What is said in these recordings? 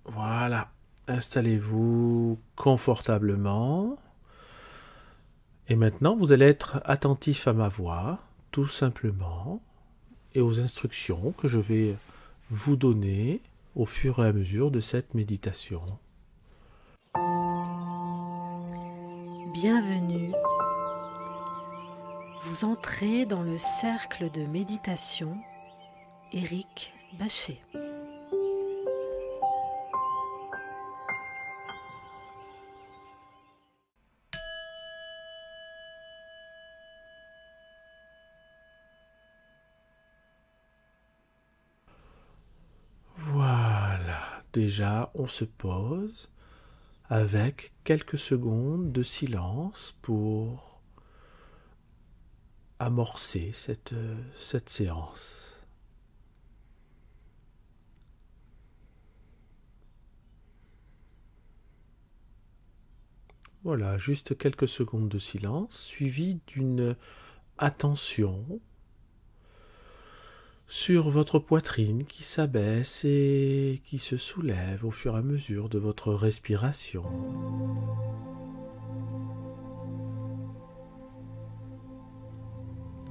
Voilà, installez-vous confortablement. Et maintenant, vous allez être attentif à ma voix, tout simplement, et aux instructions que je vais vous donner au fur et à mesure de cette méditation. Bienvenue. Vous entrez dans le cercle de méditation Éric Bachet. Voilà, déjà on se pose avec quelques secondes de silence pour amorcer cette séance. Voilà, juste quelques secondes de silence suivi d'une attention sur votre poitrine qui s'abaisse et qui se soulève au fur et à mesure de votre respiration.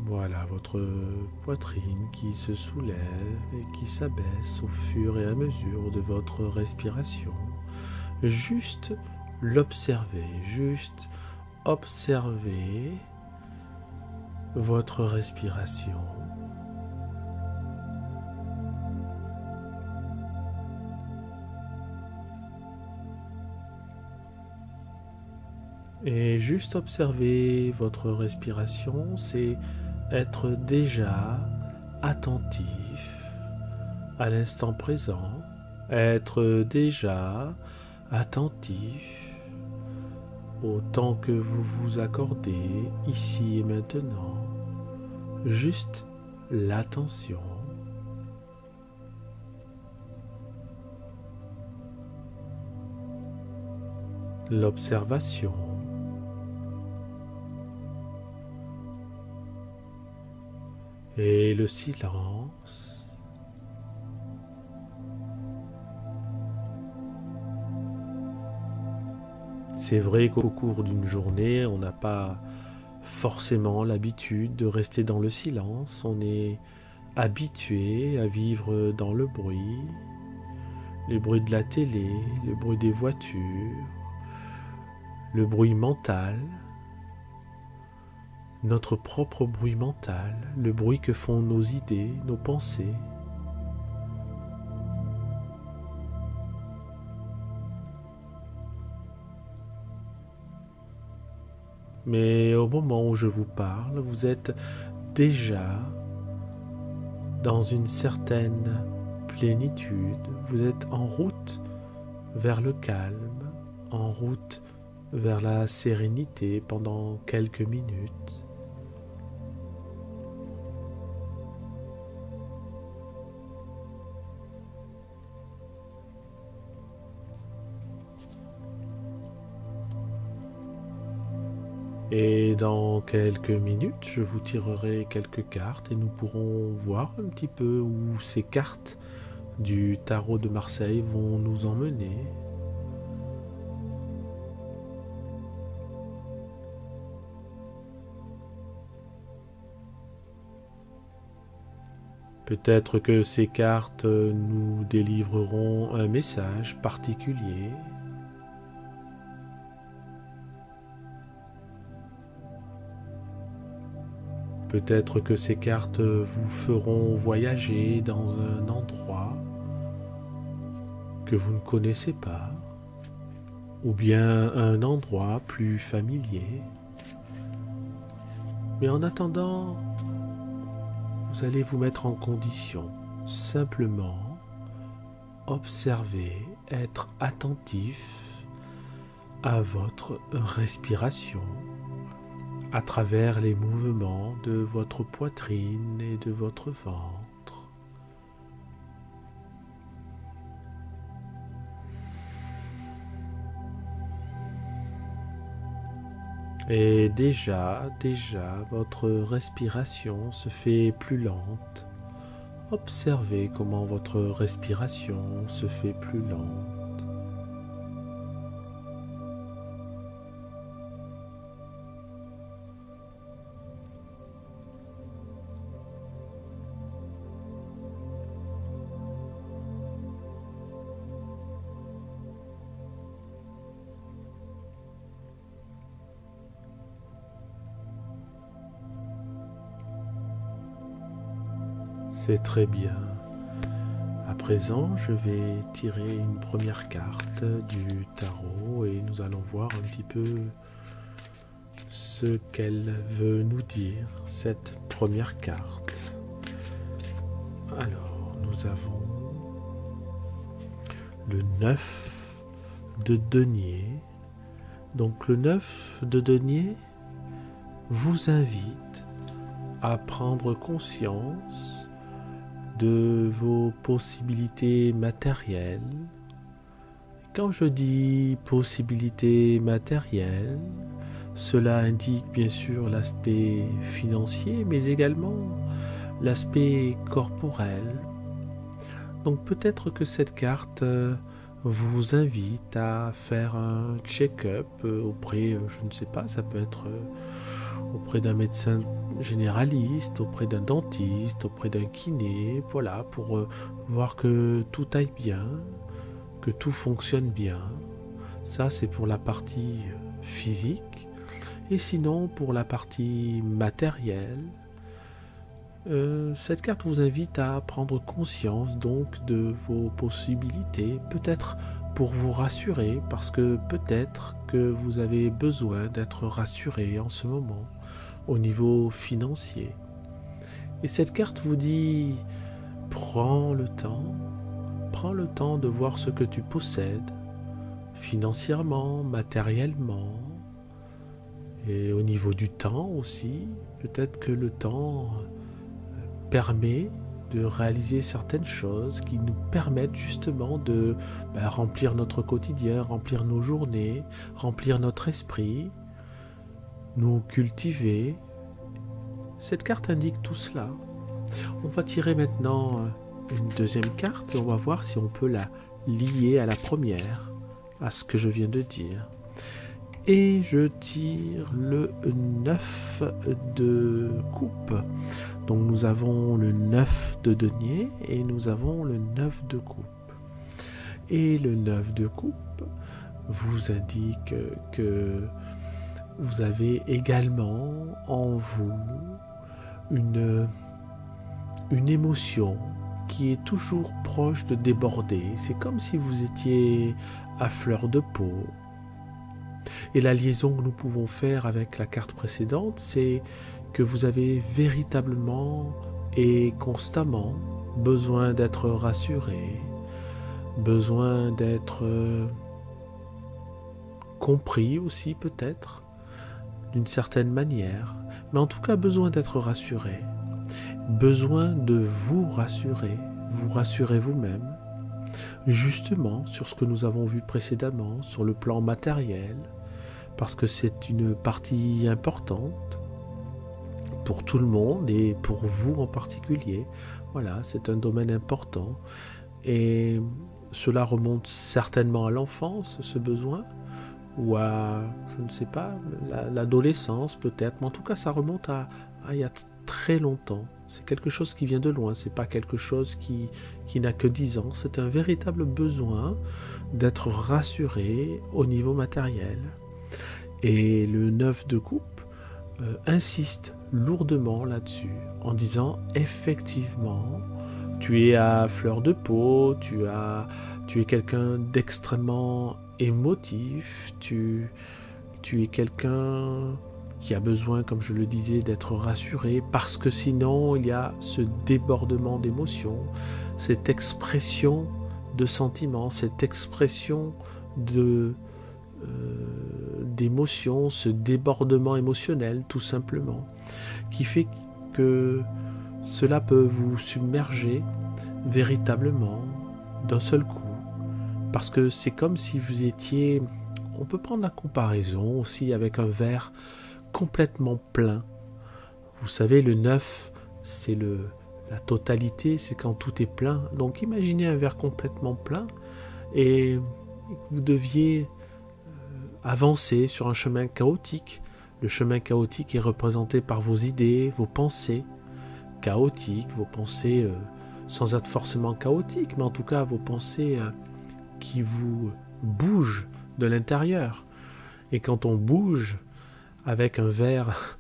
Voilà, votre poitrine qui se soulève et qui s'abaisse au fur et à mesure de votre respiration. Juste l'observer, juste observer votre respiration. Et juste observer votre respiration, c'est être déjà attentif à l'instant présent, être déjà attentif au temps que vous vous accordez ici et maintenant, juste l'attention. L'observation. Et le silence. C'est vrai qu'au cours d'une journée, on n'a pas forcément l'habitude de rester dans le silence. On est habitué à vivre dans le bruit, les bruits de la télé, le bruit des voitures, le bruit mental, notre propre bruit mental, le bruit que font nos idées, nos pensées. Mais au moment où je vous parle, vous êtes déjà dans une certaine plénitude, vous êtes en route vers le calme, en route vers la sérénité pendant quelques minutes. Et dans quelques minutes, je vous tirerai quelques cartes et nous pourrons voir un petit peu où ces cartes du tarot de Marseille vont nous emmener. Peut-être que ces cartes nous délivreront un message particulier. Peut-être que ces cartes vous feront voyager dans un endroit que vous ne connaissez pas, ou bien un endroit plus familier. Mais en attendant, vous allez vous mettre en condition, simplement observer, être attentif à votre respiration à travers les mouvements de votre poitrine et de votre ventre. Et déjà, votre respiration se fait plus lente. Observez comment votre respiration se fait plus lente. C'est très bien. À présent, je vais tirer une première carte du tarot et nous allons voir un petit peu ce qu'elle veut nous dire, cette première carte. Alors, nous avons le 9 de denier. Donc le 9 de denier vous invite à prendre conscience de vos possibilités matérielles. Quand je dis possibilités matérielles, cela indique bien sûr l'aspect financier, mais également l'aspect corporel. Donc peut-être que cette carte vous invite à faire un check-up auprès, je ne sais pas, ça peut être auprès d'un médecin généraliste, auprès d'un dentiste, auprès d'un kiné, voilà, pour voir que tout aille bien, que tout fonctionne bien. Ça, c'est pour la partie physique. Et sinon, pour la partie matérielle, cette carte vous invite à prendre conscience donc de vos possibilités, peut-être pour vous rassurer, parce que peut-être que vous avez besoin d'être rassuré en ce moment au niveau financier. Et cette carte vous dit, prends le temps de voir ce que tu possèdes, financièrement, matériellement, et au niveau du temps aussi, peut-être que le temps permet de réaliser certaines choses qui nous permettent justement de remplir notre quotidien, remplir nos journées, remplir notre esprit, nous cultiver. Cette carte indique tout cela. On va tirer maintenant une deuxième carte et on va voir si on peut la lier à la première, à ce que je viens de dire. Et je tire le 9 de coupe. Donc nous avons le 9 de denier et nous avons le 9 de coupe. Et le 9 de coupe vous indique que vous avez également en vous une émotion qui est toujours proche de déborder. C'est comme si vous étiez à fleur de peau. Et la liaison que nous pouvons faire avec la carte précédente, c'est que vous avez véritablement et constamment besoin d'être rassuré, besoin d'être compris aussi peut-être, d'une certaine manière, mais en tout cas besoin d'être rassuré, besoin de vous rassurer vous-même, justement sur ce que nous avons vu précédemment, sur le plan matériel, parce que c'est une partie importante pour tout le monde et pour vous en particulier. Voilà, c'est un domaine important et cela remonte certainement à l'enfance, ce besoin, ou à, je ne sais pas, l'adolescence peut-être, mais en tout cas ça remonte à il y a très longtemps. C'est quelque chose qui vient de loin, c'est pas quelque chose qui n'a que 10 ans, c'est un véritable besoin d'être rassuré au niveau matériel. Et le 9 de coupe insiste lourdement là-dessus, en disant effectivement, tu es à fleur de peau, tu es quelqu'un d'extrêmement émotif, tu es quelqu'un qui a besoin, comme je le disais, d'être rassuré, parce que sinon il y a ce débordement d'émotions, cette expression de sentiments, cette expression d'émotions, ce débordement émotionnel tout simplement, qui fait que cela peut vous submerger véritablement d'un seul coup, parce que c'est comme si vous étiez, on peut prendre la comparaison aussi avec un verre complètement plein. Vous savez, le 9 c'est la totalité, c'est quand tout est plein. Donc imaginez un verre complètement plein et vous deviez avancer sur un chemin chaotique. Le chemin chaotique est représenté par vos idées, vos pensées chaotiques, vos pensées sans être forcément chaotiques, mais en tout cas vos pensées qui vous bougent de l'intérieur. Et quand on bouge avec un verre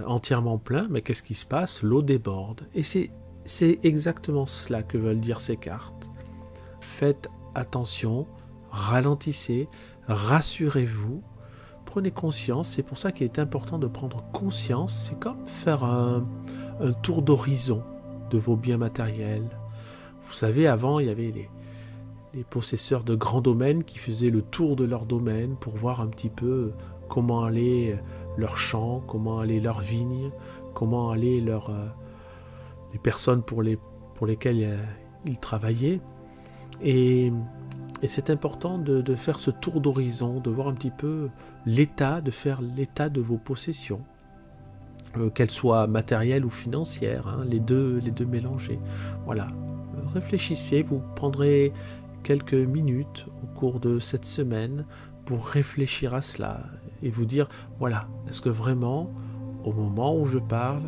entièrement plein, mais qu'est-ce qui se passe? L'eau déborde. Et c'est c'est exactement cela que veulent dire ces cartes. Faites attention, ralentissez, rassurez-vous, prenez conscience. C'est pour ça qu'il est important de prendre conscience. C'est comme faire un tour d'horizon de vos biens matériels. Vous savez, avant, il y avait les possesseurs de grands domaines qui faisaient le tour de leur domaine pour voir un petit peu comment allait leur champ, comment allait leur vigne, comment allaient les personnes pour lesquelles ils travaillaient. Et c'est important de faire ce tour d'horizon, de voir un petit peu de faire l'état de vos possessions, qu'elles soient matérielles ou financières, hein, les deux mélangés. Voilà, réfléchissez, vous prendrez quelques minutes au cours de cette semaine pour réfléchir à cela et vous dire, voilà, est-ce que vraiment, au moment où je parle,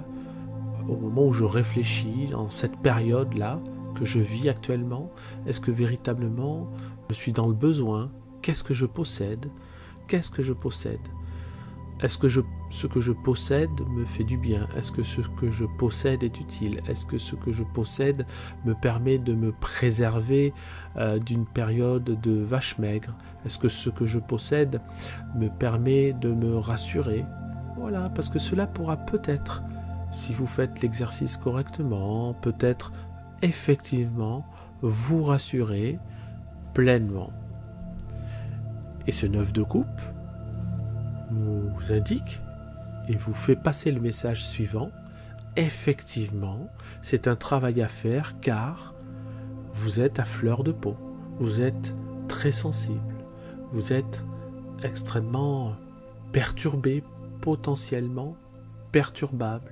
au moment où je réfléchis, dans cette période-là que je vis actuellement, est-ce que véritablement je suis dans le besoin? Qu'est-ce que je possède? Qu'est-ce que je possède? Est-ce que ce que je possède me fait du bien? Est-ce que ce que je possède est utile? Est-ce que ce que je possède me permet de me préserver d'une période de vache maigre? Est-ce que ce que je possède me permet de me rassurer? Voilà, parce que cela pourra peut-être, si vous faites l'exercice correctement, peut-être effectivement vous rassurer pleinement. Et ce 9 de coupe vous indique et vous fait passer le message suivant. Effectivement, c'est un travail à faire car vous êtes à fleur de peau, vous êtes très sensible, vous êtes extrêmement perturbé, potentiellement perturbable.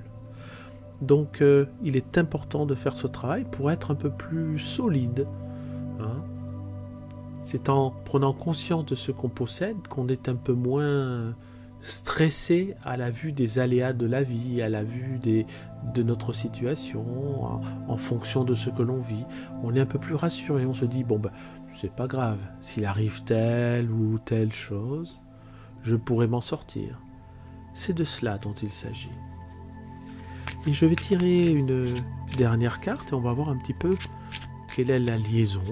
Donc il est important de faire ce travail pour être un peu plus solide. Hein. C'est en prenant conscience de ce qu'on possède qu'on est un peu moins stressé à la vue des aléas de la vie, à la vue de notre situation, en fonction de ce que l'on vit. On est un peu plus rassuré, on se dit, bon ben, c'est pas grave, s'il arrive telle ou telle chose, je pourrai m'en sortir. C'est de cela dont il s'agit. Et je vais tirer une dernière carte et on va voir un petit peu quelle est la liaison,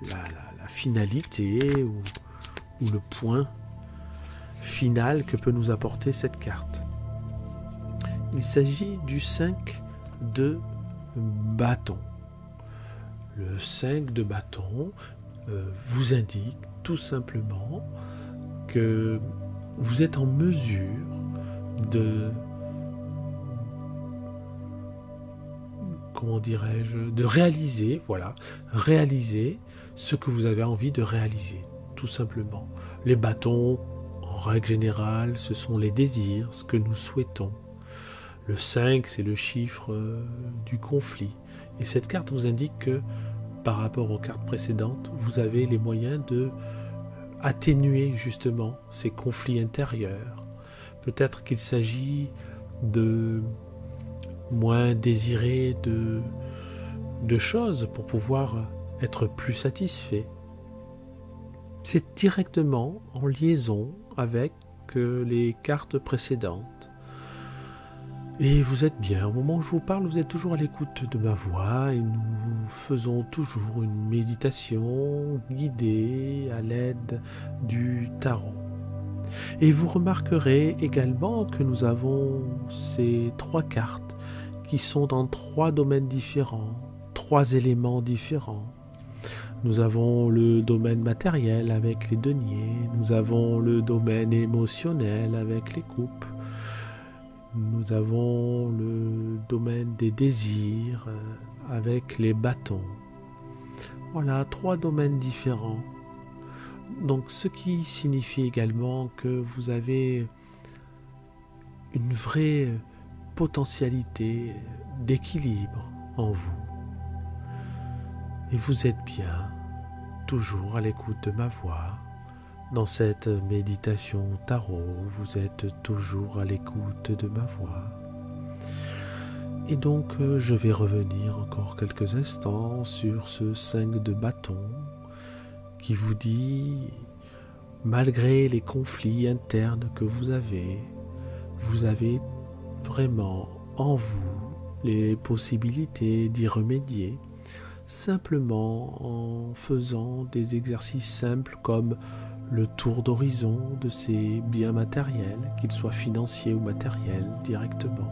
la finalité ou le point final que peut nous apporter cette carte. Il s'agit du 5 de bâton. Le 5 de bâton vous indique tout simplement que vous êtes en mesure de réaliser, réaliser ce que vous avez envie de réaliser, tout simplement. Les bâtons, en règle générale, ce sont les désirs, ce que nous souhaitons. Le 5, c'est le chiffre du conflit. Et cette carte vous indique que, par rapport aux cartes précédentes, vous avez les moyens de atténuer justement ces conflits intérieurs. Peut-être qu'il s'agit de moins désirer de choses pour pouvoir être plus satisfait. C'est directement en liaison avec les cartes précédentes. Et vous êtes bien, au moment où je vous parle, vous êtes toujours à l'écoute de ma voix et nous faisons toujours une méditation guidée à l'aide du tarot. Et vous remarquerez également que nous avons ces 3 cartes qui sont dans 3 domaines différents, 3 éléments différents. Nous avons le domaine matériel avec les deniers, nous avons le domaine émotionnel avec les coupes, nous avons le domaine des désirs avec les bâtons. Voilà, 3 domaines différents. Donc ce qui signifie également que vous avez une vraie potentialité d'équilibre en vous. Et vous êtes bien, toujours à l'écoute de ma voix. Dans cette méditation tarot, vous êtes toujours à l'écoute de ma voix. Et donc, je vais revenir encore quelques instants sur ce 5 de bâton qui vous dit, malgré les conflits internes que vous avez vraiment en vous les possibilités d'y remédier, simplement en faisant des exercices simples comme le tour d'horizon de ces biens matériels, qu'ils soient financiers ou matériels directement.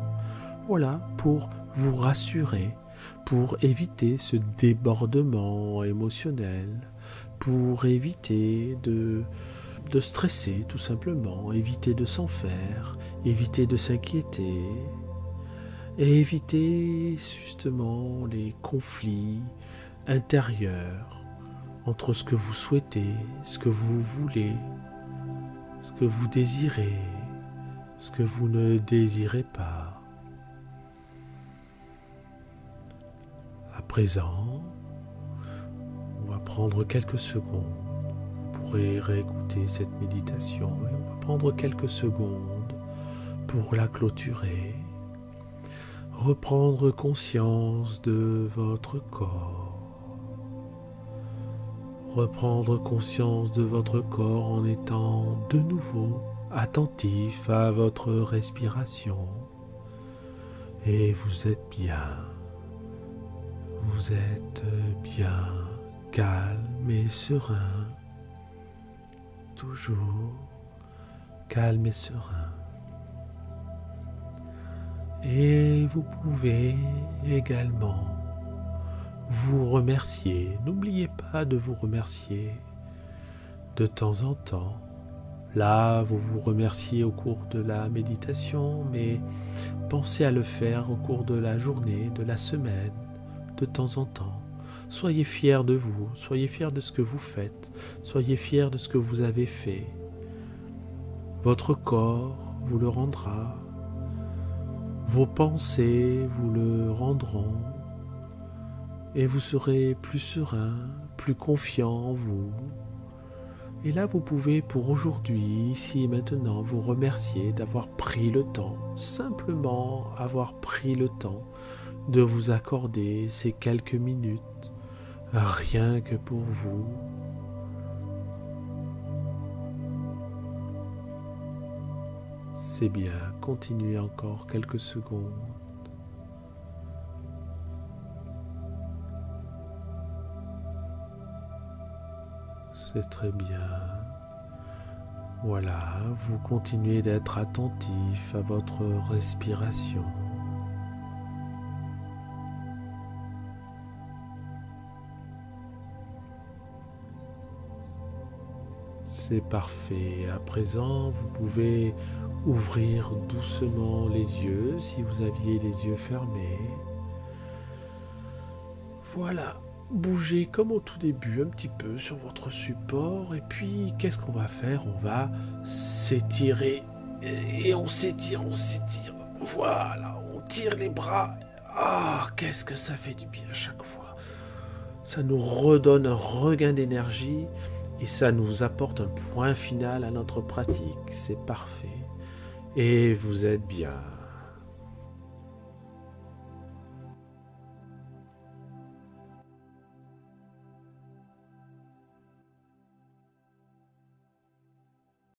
Voilà, pour vous rassurer, pour éviter ce débordement émotionnel, pour éviter de stresser tout simplement, éviter de s'en faire, éviter de s'inquiéter et éviter justement les conflits intérieurs entre ce que vous souhaitez, ce que vous voulez, ce que vous désirez, ce que vous ne désirez pas. À présent, on va prendre quelques secondes. Vous pourrez réécouter cette méditation et on va prendre quelques secondes pour la clôturer. Reprendre conscience de votre corps. Reprendre conscience de votre corps en étant de nouveau attentif à votre respiration. Et vous êtes bien. Vous êtes bien calme et serein. Toujours calme et serein. Et vous pouvez également vous remercier. N'oubliez pas de vous remercier de temps en temps. Là, vous vous remerciez au cours de la méditation, mais pensez à le faire au cours de la journée, de la semaine, de temps en temps. Soyez fiers de vous, soyez fiers de ce que vous faites, soyez fiers de ce que vous avez fait. Votre corps vous le rendra, vos pensées vous le rendront, et vous serez plus serein, plus confiant en vous. Et là, vous pouvez pour aujourd'hui, ici et maintenant, vous remercier d'avoir pris le temps, simplement avoir pris le temps de vous accorder ces quelques minutes, rien que pour vous. C'est bien, continuez encore quelques secondes. C'est très bien. Voilà, vous continuez d'être attentif à votre respiration. C'est parfait. À présent, vous pouvez ouvrir doucement les yeux si vous aviez les yeux fermés. Voilà. Bougez comme au tout début un petit peu sur votre support et puis qu'est-ce qu'on va faire? On va s'étirer et on s'étire. Voilà, on tire les bras. Ah, qu'est-ce que ça fait du bien à chaque fois. Ça nous redonne un regain d'énergie et ça nous apporte un point final à notre pratique. C'est parfait. Et vous êtes bien.